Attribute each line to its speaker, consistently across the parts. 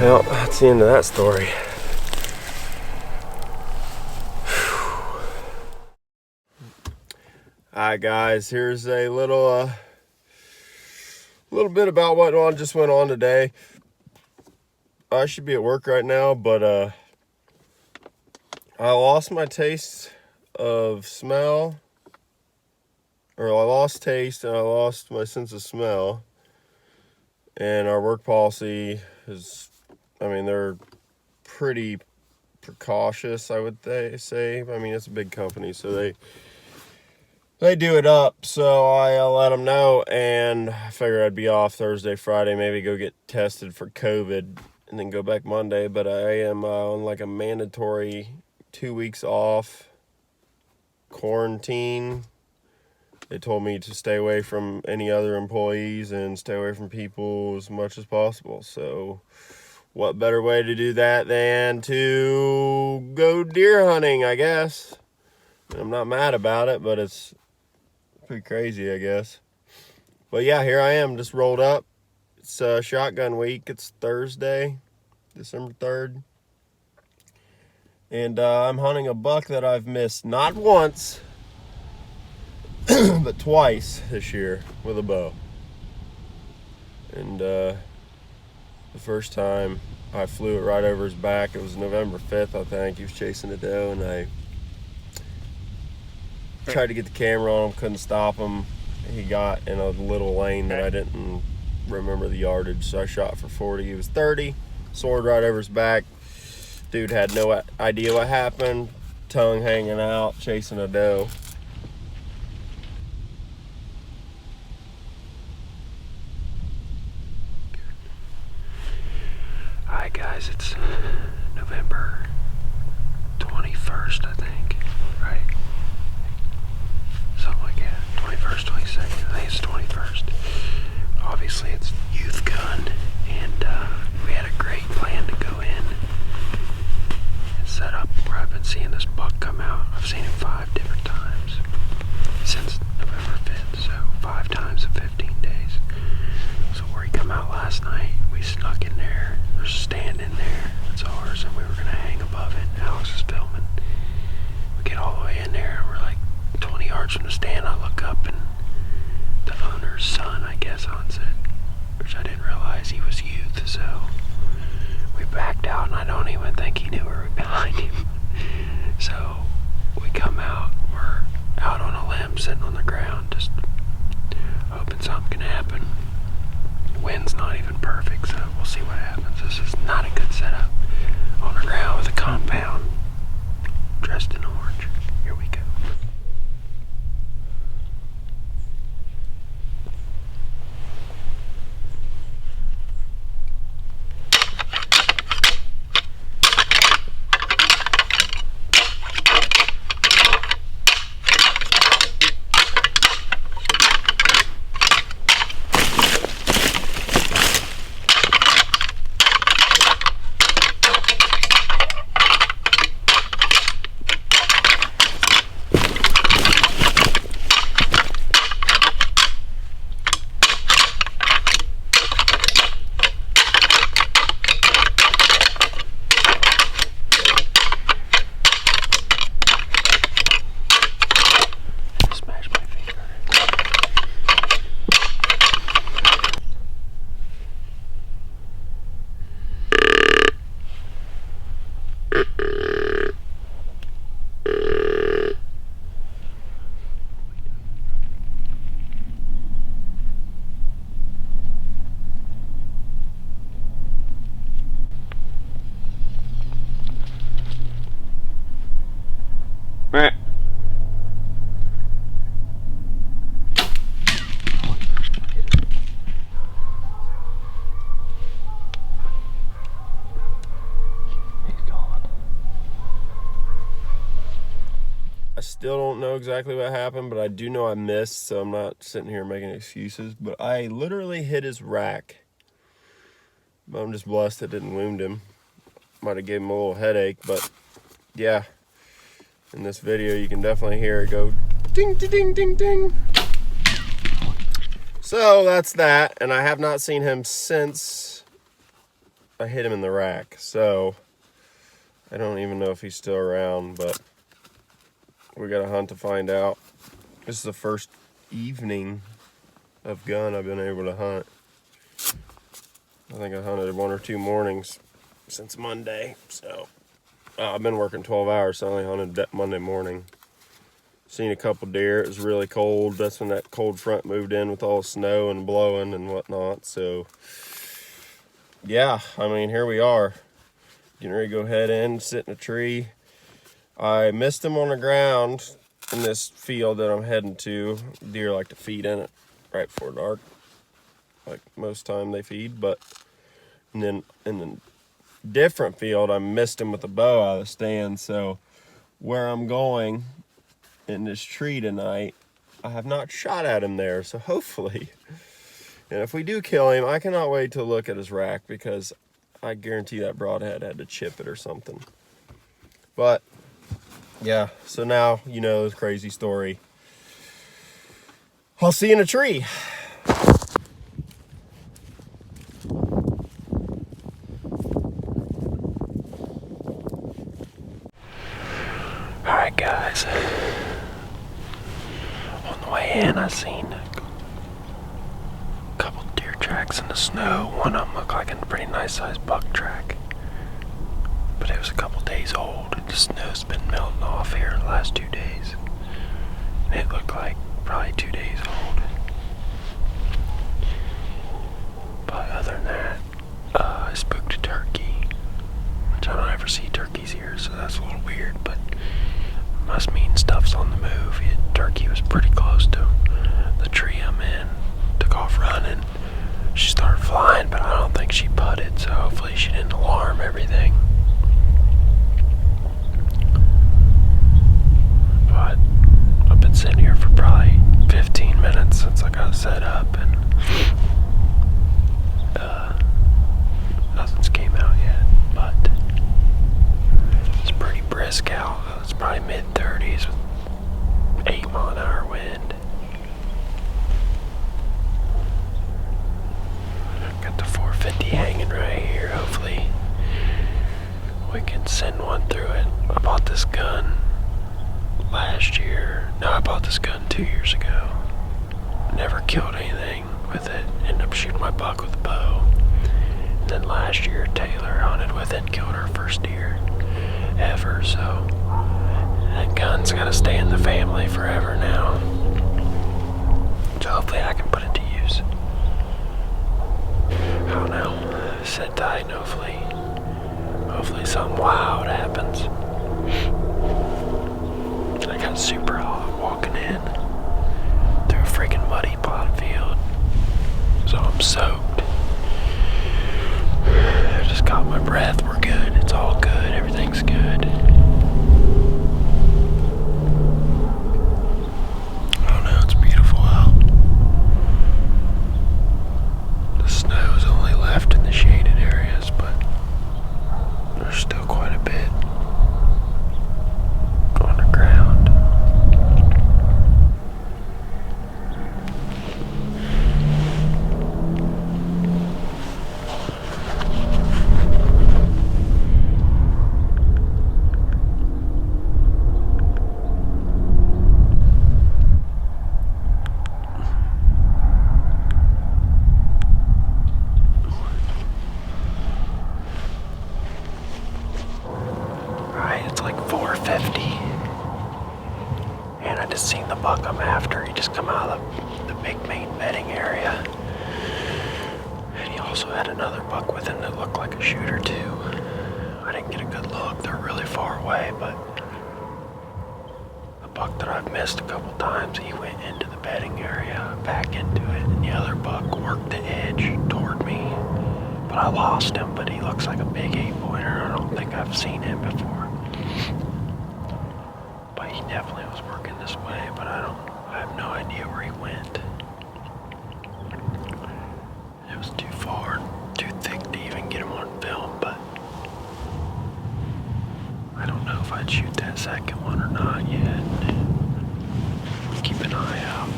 Speaker 1: Well, that's the end of that story. Alright guys, here's a little bit about what just went on today. I should be at work right now, but I lost my taste of smell, or I lost taste and I lost my sense of smell. And our work policy is, I mean, they're pretty precautious, I would say. I mean, it's a big company, so they do it up. So I let them know, and I figured I'd be off Thursday, Friday, maybe go get tested for COVID, and then go back Monday. But I am on like a mandatory 2 weeks off quarantine. They told me to stay away from any other employees and stay away from people as much as possible. So what better way to do that than to go deer hunting, I guess. I'm not mad about it, but it's pretty crazy, I guess. But yeah, here I am, just rolled up. It's shotgun week. It's Thursday, December 3rd. And I'm hunting a buck that I've missed not once, but twice this year with a bow. And the first time I flew it right over his back. It was November 5th, I think. He was chasing a doe, and I tried to get the camera on him, couldn't stop him. He got in a little lane that I didn't remember the yardage, so I shot for 40. He was 30, sword right over his back. Dude had no idea what happened, tongue hanging out, chasing a doe.
Speaker 2: Hi guys, it's November 21st, I think, right? Something like that, 21st, 22nd, I think it's 21st. Obviously it's youth gun, and we had a great plan to go in and set up where I've been seeing this buck come out. I've seen him 5 different times since November 5th, so 5 times in 15 days. So where he come out last night, we snuck in there. There's a stand in there, it's ours, and we were gonna hang above it. Alex is filming. We get all the way in there, and we're like 20 yards from the stand. I look up, and the owner's son, I guess, owns it, which I didn't realize he was youth. So we backed out, and I don't even think he knew we were behind him. So we come out, we're out on a limb, sitting on the ground, just hoping something can happen. Wind's not even perfect, so we'll see what happens. This is not a good setup. On the ground with a compound, dressed in orange. Here we go.
Speaker 1: I still don't know exactly what happened, but I do know I missed, so I'm not sitting here making excuses. But I literally hit his rack. But I'm just blessed it didn't wound him. Might have gave him a little headache, but yeah. In this video, you can definitely hear it go ding, ding, ding, ding, ding. So that's that, and I have not seen him since I hit him in the rack. So I don't even know if he's still around, but we got to hunt to find out. This is the first evening of gun I've been able to hunt. I think I hunted 1 or 2 mornings since Monday. So I've been working 12 hours, so I only hunted that Monday morning. Seen a couple deer. It was really cold. That's when that cold front moved in with all the snow and blowing and whatnot. So yeah, I mean, here we are. Getting ready to go head in, sit in a tree. I missed him on the ground in this field that I'm heading to. Deer like to feed in it right before dark, like most time they feed. But and then in the different field, I missed him with a bow out of the stand. So where I'm going in this tree tonight, I have not shot at him there. So hopefully, and if we do kill him, I cannot wait to look at his rack, because I guarantee that broadhead had to chip it or something. But yeah, so now you know this crazy story. I'll see you in a tree.
Speaker 2: Alright guys, on the way in I seen a couple deer tracks in the snow. One of them looked like a pretty nice sized buck track, but it was a couple days old. The snow's been melting off here the last 2 days, and it looked like probably 2 days old. But other than that, I spooked a turkey, which I don't ever see turkeys here, so that's a little weird, but must mean stuff's on the move. Turkey was pretty close to the tree I'm in. Took off running. She started flying, but I don't think she putted, so hopefully she didn't alarm everything. But I've been sitting here for probably 15 minutes since I got set up, and nothing's came out yet, but it's pretty brisk out. It's probably mid-30s with 8-mile-an-hour wind. Got the 450 hanging right here. Hopefully we can send one through it. I bought this gun last year. No, I bought this gun 2 years ago. Never killed anything with it. Ended up shooting my buck with a bow. And then last year Taylor hunted with it and killed her first deer ever, so that gun's gotta stay in the family forever now. So hopefully I can put it to use. I don't know. Sit tight and hopefully something wild happens. I got super hot walking in through a freaking muddy plot field, so I'm soaked. I just got my breath. We're good. It's all good. Everything's good. I don't know. It's beautiful out. The snow is only left in the shaded areas, but there's still quite a bit on the ground. It's like 4:50, and I just seen the buck I'm after. He just come out of the big main bedding area, and he also had another buck with him that looked like a shooter too. I didn't get a good look. They're really far away, but the buck that I've missed a couple times, he went into the bedding area, back into it, and the other buck worked the edge toward me. But I lost him, but he looks like a big 8-pointer. I don't think I've seen him before. But he definitely was working this way, but I have no idea where he went. It was too far, too thick to even get him on film, but I don't know if I'd shoot that second one or not yet. Keep an eye out.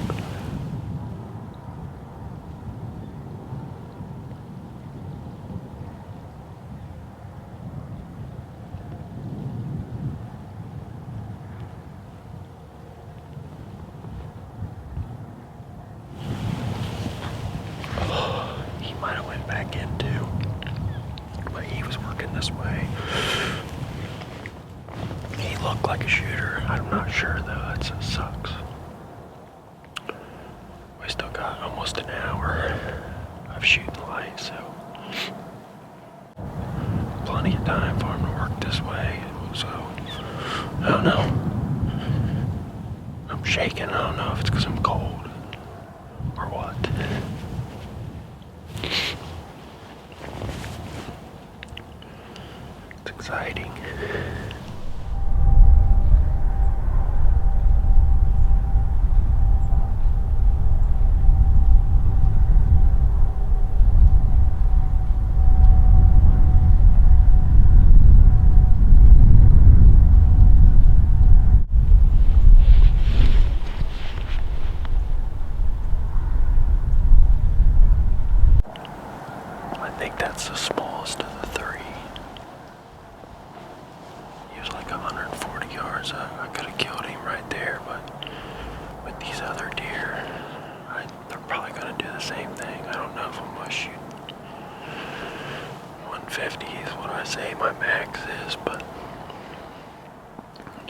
Speaker 2: this way. He looked like a shooter. I'm not sure though. That sucks. We still got almost an hour of shooting light, so plenty of time for him to work this way. So I don't know. I'm shaking. I don't know if it's because I'm cold or what. It's exciting. I think that's the smallest of the three. He was like 140 yards. I could have killed him right there, but with these other deer, they're probably going to do the same thing. I don't know if I'm going to shoot 150 is what I say my max is, but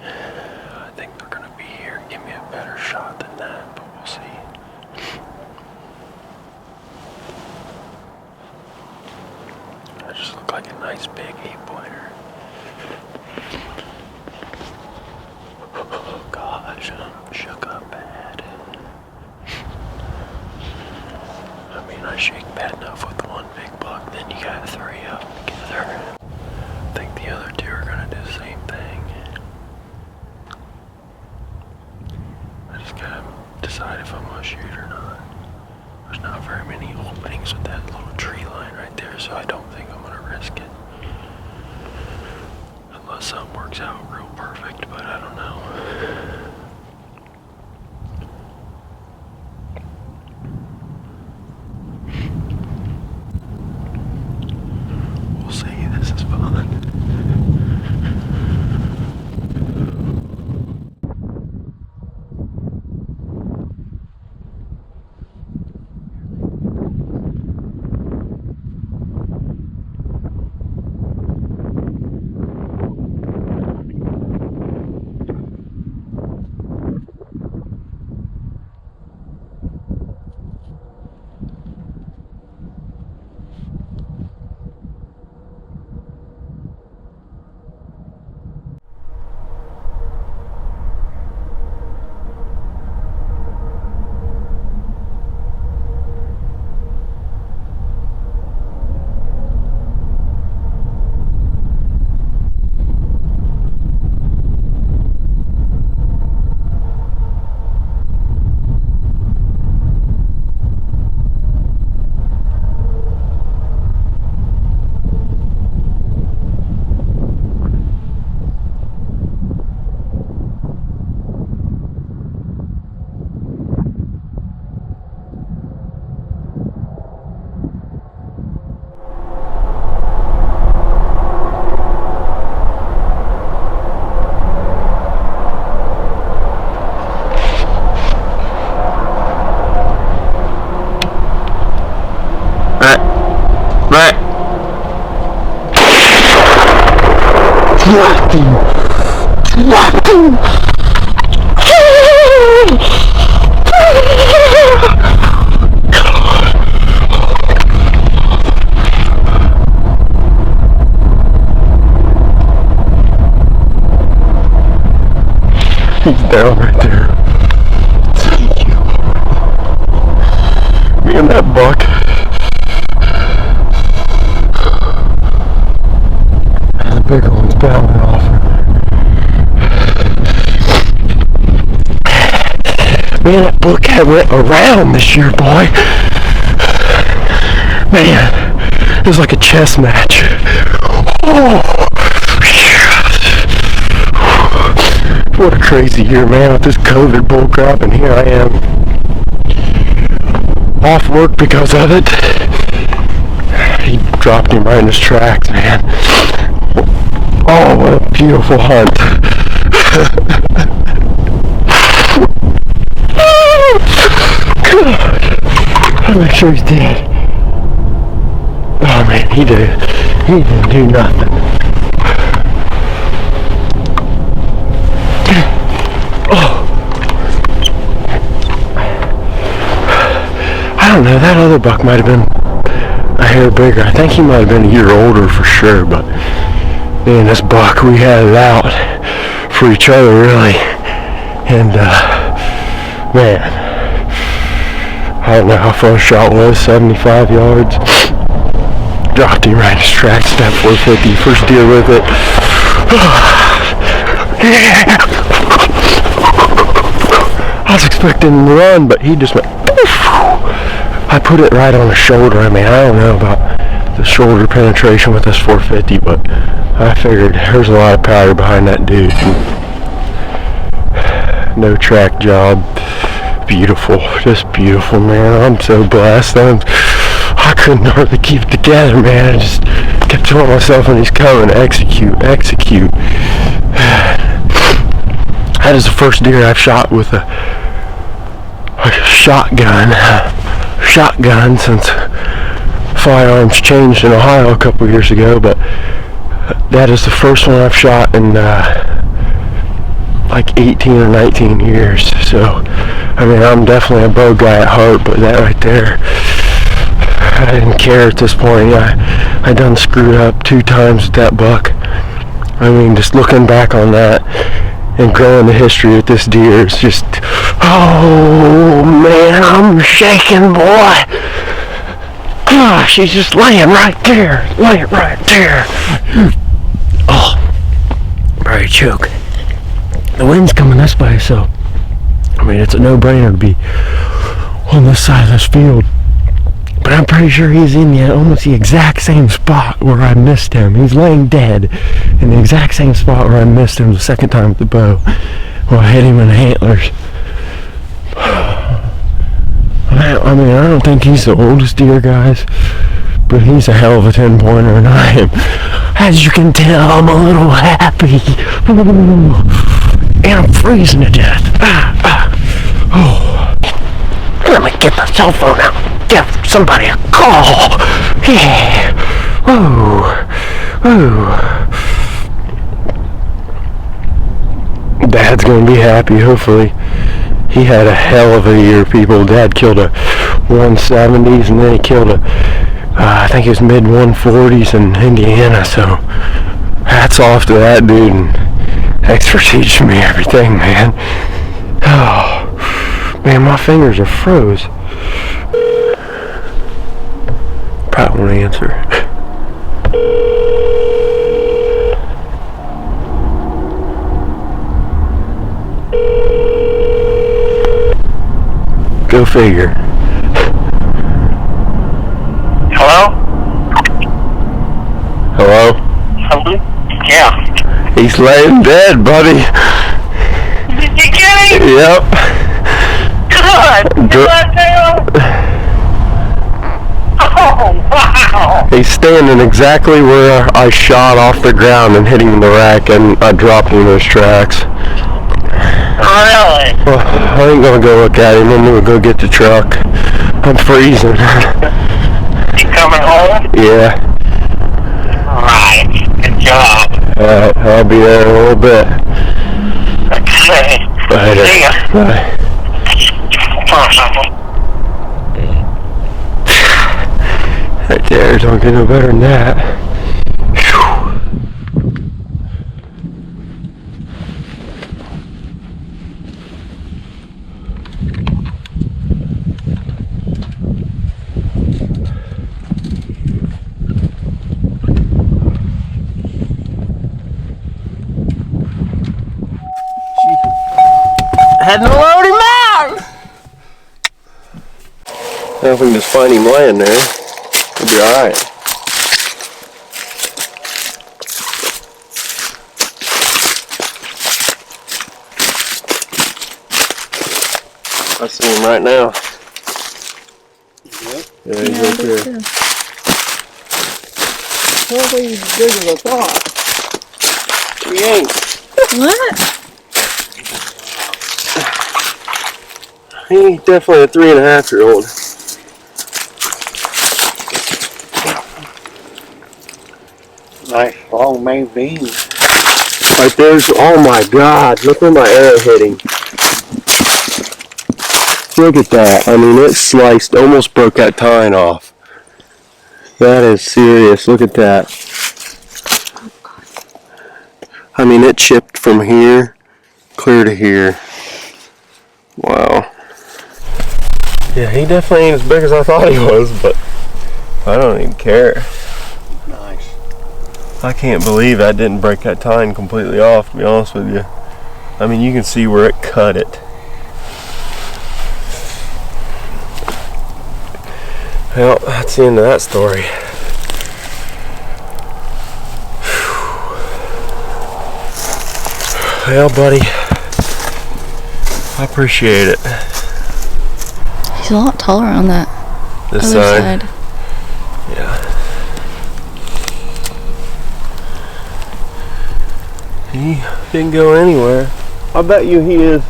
Speaker 2: I think they're going to be here and give me a better shot than that, but we'll see. I just look like a nice big 8-pointer. Oh gosh, I'm shook up bad. I mean, I shake bad enough with one big buck, then you got three of them together. I think the other two are gonna do the same thing. I just gotta decide if I'm gonna shoot or not. There's not very many openings with that little tree line right there, so I don't think I'm gonna risk it. Unless something works out real perfect, but I don't know. We'll see, this is fun. Dropped him! Dropped him! He's down right there. Thank you. Me and that buck. And the bigger one's bowing off. Man, that buck had went around this year, boy. Man, it was like a chess match. Oh. What a crazy year, man, with this COVID bullcrap, and here I am, off work because of it. He dropped him right in his tracks, man. Oh, what a beautiful hunt. God. I'll make sure he's dead. Oh, man, he didn't do nothing. don't know, that other buck might have been a hair bigger. I think he might have been a year older for sure, but man, this buck, we had it out for each other really. And man, I don't know how far the shot was, 75 yards. Dropped him right in his tracks, that 450, first deer with it. Yeah. I was expecting him to run, but he just went poof. I put it right on the shoulder. I mean, I don't know about the shoulder penetration with this 450, but I figured there's a lot of powder behind that dude. No track job. Beautiful, just beautiful, man. I'm so blessed. I couldn't hardly keep it together, man. I just kept telling myself when he's coming, execute. That is the first deer I've shot with a shotgun since firearms changed in Ohio a couple years ago, but that is the first one I've shot in like 18 or 19 years. So, I mean, I'm definitely a bow guy at heart, but that right there, I didn't care at this point. I done screwed up 2 times with that buck. I mean, just looking back on that and growing the history with this deer is just, oh man, I'm shaking, boy. Gosh, he's just laying right there. Oh, probably choke. The wind's coming this way, so I mean, it's a no-brainer to be on this side of this field. But I'm pretty sure he's in almost the exact same spot where I missed him. He's laying dead in the exact same spot where I missed him the second time with the bow. Well, I hit him in the antlers. I mean, I don't think he's the oldest deer, guys, but he's a hell of a 10-pointer, and I am, as you can tell, I'm a little happy. And I'm freezing to death. Oh. Let me get the cell phone out. Give somebody a call. Yeah. Ooh. Dad's gonna be happy, hopefully. He had a hell of a year, people. Dad killed a 170s, and then he killed I think it was mid 140s in Indiana, so hats off to that dude, and thanks for teaching me everything, man. Oh, man, my fingers are froze. Probably won't answer. Go figure.
Speaker 3: Hello?
Speaker 2: Hello?
Speaker 3: Yeah.
Speaker 2: He's laying dead, buddy.
Speaker 3: Did you get him?
Speaker 2: Yep.
Speaker 3: Good. Oh, wow.
Speaker 2: He's standing exactly where I shot off the ground and hit him in the rack, and I dropped him in those tracks.
Speaker 3: Really?
Speaker 2: Well, I ain't gonna go look at him. I'm gonna go get the truck. I'm freezing.
Speaker 3: You coming home?
Speaker 2: Yeah.
Speaker 3: Alright. Good job.
Speaker 2: Alright, I'll be there in a little bit.
Speaker 3: Okay.
Speaker 2: Later.
Speaker 3: See ya.
Speaker 2: Bye. Right there, don't get no better than that.
Speaker 1: Had to load him out!
Speaker 2: Now if we can just find him laying there, we'll be alright. I see him right now.
Speaker 1: Yep.
Speaker 2: Yeah, he's right there.
Speaker 1: I don't think he's as big as I thought.
Speaker 2: He ain't.
Speaker 4: What?
Speaker 2: He's definitely a 3.5-year-old.
Speaker 3: Nice long main beam.
Speaker 2: Like there's, oh my God, look where my arrow hit him.
Speaker 1: look at that. I mean, it sliced, almost broke that tine off. That is serious. Look at that. I mean, it chipped from here clear to here. Wow. Yeah, he definitely ain't as big as I thought he was, but I don't even care.
Speaker 3: Nice.
Speaker 1: I can't believe that didn't break that tine completely off, to be honest with you. I mean, you can see where it cut it. Well, that's the end of that story. Well, buddy, I appreciate it.
Speaker 4: He's a lot taller on that
Speaker 1: This
Speaker 4: other
Speaker 1: side.
Speaker 4: side.
Speaker 1: Yeah. He didn't go anywhere. I bet you he is.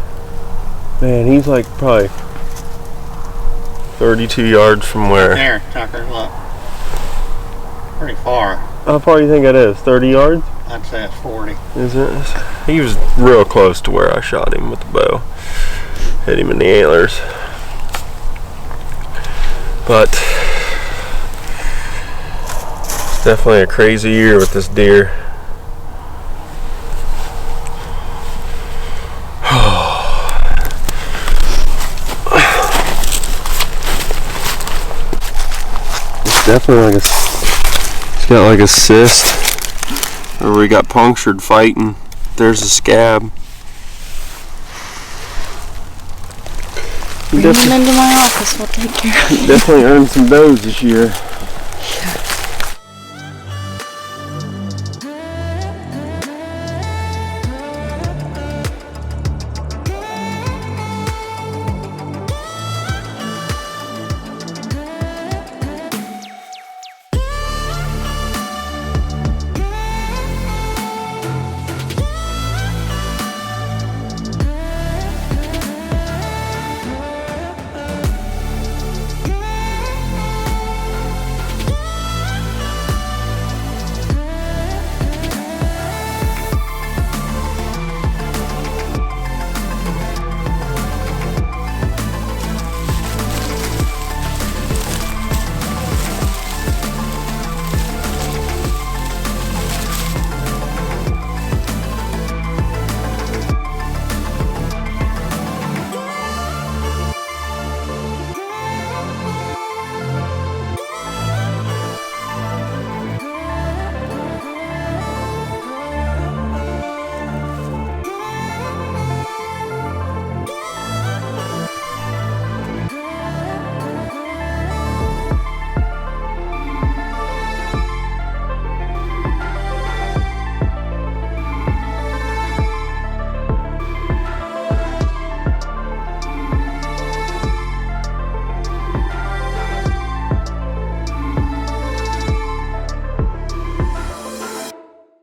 Speaker 1: Man, he's like probably 32 yards from where?
Speaker 3: There, Tucker, look. Pretty far.
Speaker 1: How far do you think it is? 30 yards?
Speaker 3: I'd say it's 40.
Speaker 1: Is it? He was real close to where I shot him with the bow. Hit him in the antlers. But it's definitely a crazy year with this deer. It's definitely like it's got like a cyst. Or we got punctured fighting. There's a scab.
Speaker 4: Bring him into my office, we'll take care of him.
Speaker 1: Definitely earned some does this year.